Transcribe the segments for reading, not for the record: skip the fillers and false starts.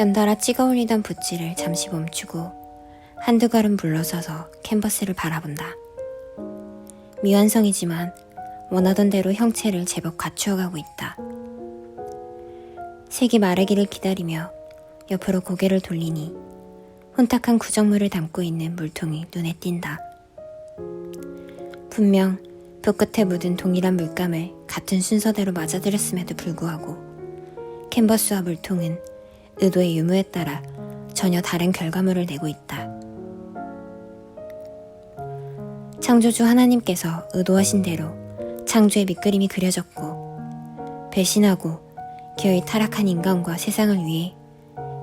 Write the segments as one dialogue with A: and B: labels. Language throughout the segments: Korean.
A: 연달아 찍어 올리던 붓질을 잠시 멈추고 한두 걸음 물러서서 캔버스를 바라본다. 미완성이지만 원하던 대로 형체를 제법 갖추어가고 있다. 색이 마르기를 기다리며 옆으로 고개를 돌리니 혼탁한 구정물을 담고 있는 물통이 눈에 띈다. 분명 붓끝에 묻은 동일한 물감을 같은 순서대로 맞아들였음에도 불구하고 캔버스와 물통은 의도의 유무에 따라 전혀 다른 결과물을 내고 있다. 창조주 하나님께서 의도하신 대로 창조의 밑그림이 그려졌고 배신하고 기어이 타락한 인간과 세상을 위해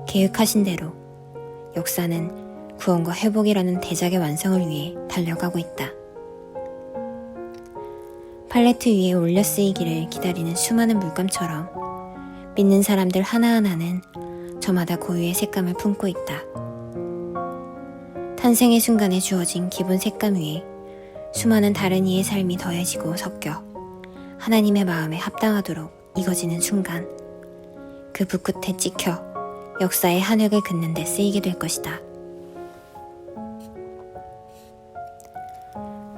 A: 계획하신 대로 역사는 구원과 회복이라는 대작의 완성을 위해 달려가고 있다. 팔레트 위에 올려 쓰이기를 기다리는 수많은 물감처럼 믿는 사람들 하나하나는 저마다 고유의 색감을 품고 있다. 탄생의 순간에 주어진 기본 색감 위에 수많은 다른 이의 삶이 더해지고 섞여 하나님의 마음에 합당하도록 익어지는 순간 그 붓끝에 찍혀 역사의 한 획을 긋는 데 쓰이게 될 것이다.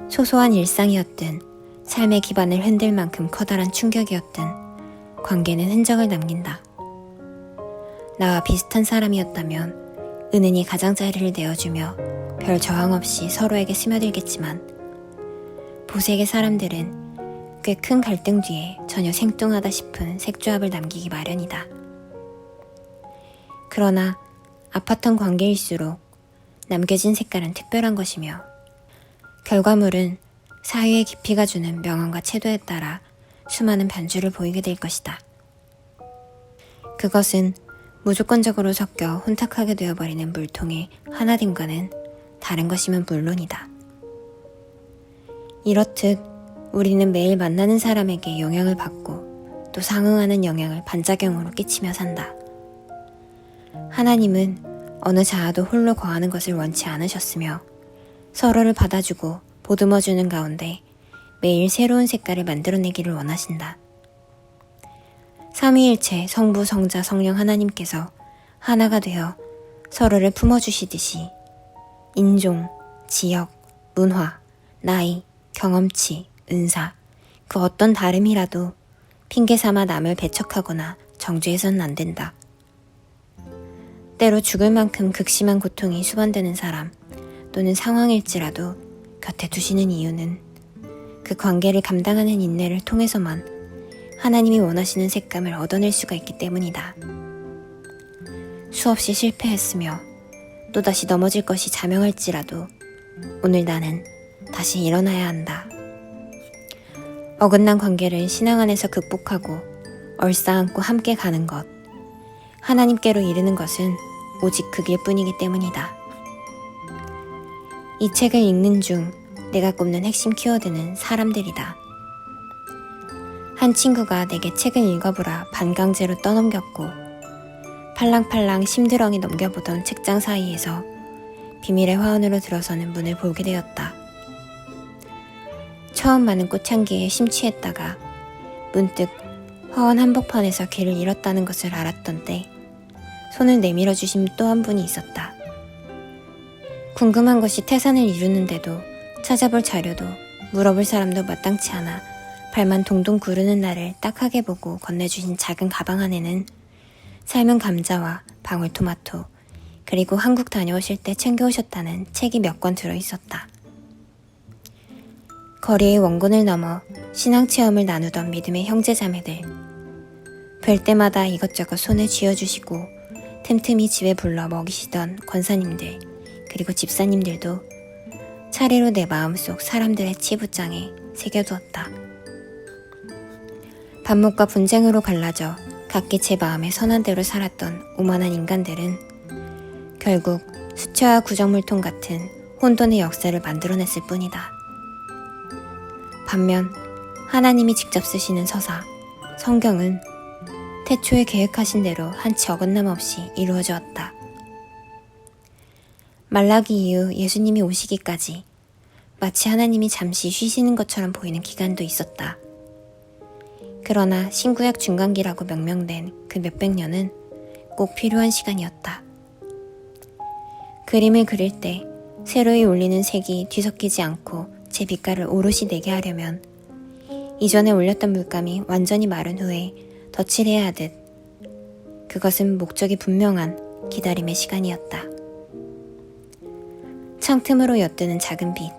A: 소소한 일상이었든 삶의 기반을 흔들 만큼 커다란 충격이었든 관계는 흔적을 남긴다. 나와 비슷한 사람이었다면 은은히 가장자리를 내어주며 별 저항 없이 서로에게 스며들겠지만 보색의 사람들은 꽤 큰 갈등 뒤에 전혀 생뚱하다 싶은 색조합을 남기기 마련이다. 그러나 아팠던 관계일수록 남겨진 색깔은 특별한 것이며 결과물은 사유의 깊이가 주는 명암과 채도에 따라 수많은 변주를 보이게 될 것이다. 그것은 무조건적으로 섞여 혼탁하게 되어버리는 물통의 하나됨과는 다른 것이면 물론이다. 이렇듯 우리는 매일 만나는 사람에게 영향을 받고 또 상응하는 영향을 반작용으로 끼치며 산다. 하나님은 어느 자아도 홀로 거하는 것을 원치 않으셨으며 서로를 받아주고 보듬어주는 가운데 매일 새로운 색깔을 만들어내기를 원하신다. 삼위일체 성부, 성자, 성령 하나님께서 하나가 되어 서로를 품어주시듯이 인종, 지역, 문화, 나이, 경험치, 은사, 그 어떤 다름이라도 핑계삼아 남을 배척하거나 정죄해서는 안 된다. 때로 죽을 만큼 극심한 고통이 수반되는 사람 또는 상황일지라도 곁에 두시는 이유는 그 관계를 감당하는 인내를 통해서만 하나님이 원하시는 색감을 얻어낼 수가 있기 때문이다. 수없이 실패했으며 또다시 넘어질 것이 자명할지라도 오늘 나는 다시 일어나야 한다. 어긋난 관계를 신앙 안에서 극복하고 얼싸안고 함께 가는 것, 하나님께로 이르는 것은 오직 그 길뿐이기 때문이다. 이 책을 읽는 중 내가 꼽는 핵심 키워드는 사람들이다. 한 친구가 내게 책을 읽어보라 반강제로 떠넘겼고 팔랑팔랑 심드렁이 넘겨보던 책장 사이에서 비밀의 화원으로 들어서는 문을 보게 되었다. 처음 많은 꽃향기에 심취했다가 문득 화원 한복판에서 길을 잃었다는 것을 알았던 때 손을 내밀어 주신 또 한 분이 있었다. 궁금한 것이 태산을 이루는데도 찾아볼 자료도 물어볼 사람도 마땅치 않아 발만 동동 구르는 나를 딱하게 보고 건네주신 작은 가방 안에는 삶은 감자와 방울토마토 그리고 한국 다녀오실 때 챙겨오셨다는 책이 몇 권 들어있었다. 거리의 원군을 넘어 신앙체험을 나누던 믿음의 형제자매들, 뵐 때마다 이것저것 손에 쥐어주시고 틈틈이 집에 불러 먹이시던 권사님들 그리고 집사님들도 차례로 내 마음속 사람들의 치부장에 새겨두었다. 반목과 분쟁으로 갈라져 각기 제 마음에 선한 대로 살았던 오만한 인간들은 결국 수채화 구정물통 같은 혼돈의 역사를 만들어냈을 뿐이다. 반면 하나님이 직접 쓰시는 서사, 성경은 태초에 계획하신 대로 한치 어긋남 없이 이루어졌다. 말라기 이후 예수님이 오시기까지 마치 하나님이 잠시 쉬시는 것처럼 보이는 기간도 있었다. 그러나 신구약 중간기라고 명명된 그 몇백 년은 꼭 필요한 시간이었다. 그림을 그릴 때 세로에 올리는 색이 뒤섞이지 않고 제 빛깔을 오롯이 내게 하려면 이전에 올렸던 물감이 완전히 마른 후에 덧칠해야 하듯 그것은 목적이 분명한 기다림의 시간이었다. 창틈으로 엿드는 작은 빛,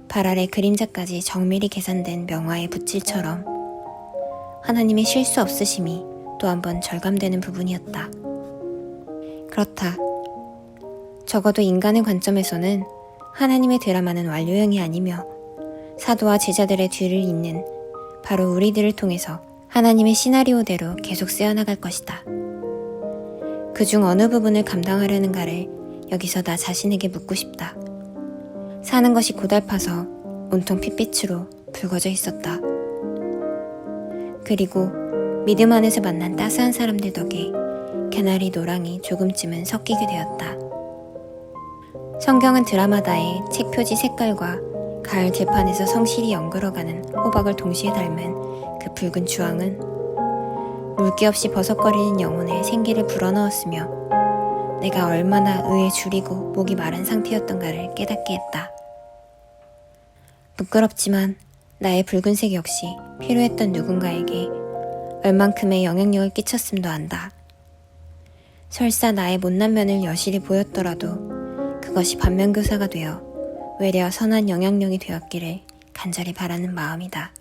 A: 발 아래 그림자까지 정밀히 계산된 명화의 붓질처럼 하나님의 실수 없으심이 또 한 번 절감되는 부분이었다. 그렇다. 적어도 인간의 관점에서는 하나님의 드라마는 완료형이 아니며 사도와 제자들의 뒤를 잇는 바로 우리들을 통해서 하나님의 시나리오대로 계속 쓰여나갈 것이다. 그중 어느 부분을 감당하려는가를 여기서 나 자신에게 묻고 싶다. 사는 것이 고달파서 온통 핏빛으로 붉어져 있었다. 그리고 믿음 안에서 만난 따스한 사람들 덕에 개나리 노랑이 조금쯤은 섞이게 되었다. 성경은 드라마다의 책 표지 색깔과 가을 들판에서 성실히 연걸어가는 호박을 동시에 닮은 그 붉은 주황은 물기 없이 버석거리는 영혼에 생기를 불어넣었으며 내가 얼마나 의에 줄이고 목이 마른 상태였던가를 깨닫게 했다. 부끄럽지만 나의 붉은색 역시 필요했던 누군가에게 얼만큼의 영향력을 끼쳤음도 안다. 설사 나의 못난 면을 여실히 보였더라도 그것이 반면교사가 되어 외려 선한 영향력이 되었기를 간절히 바라는 마음이다.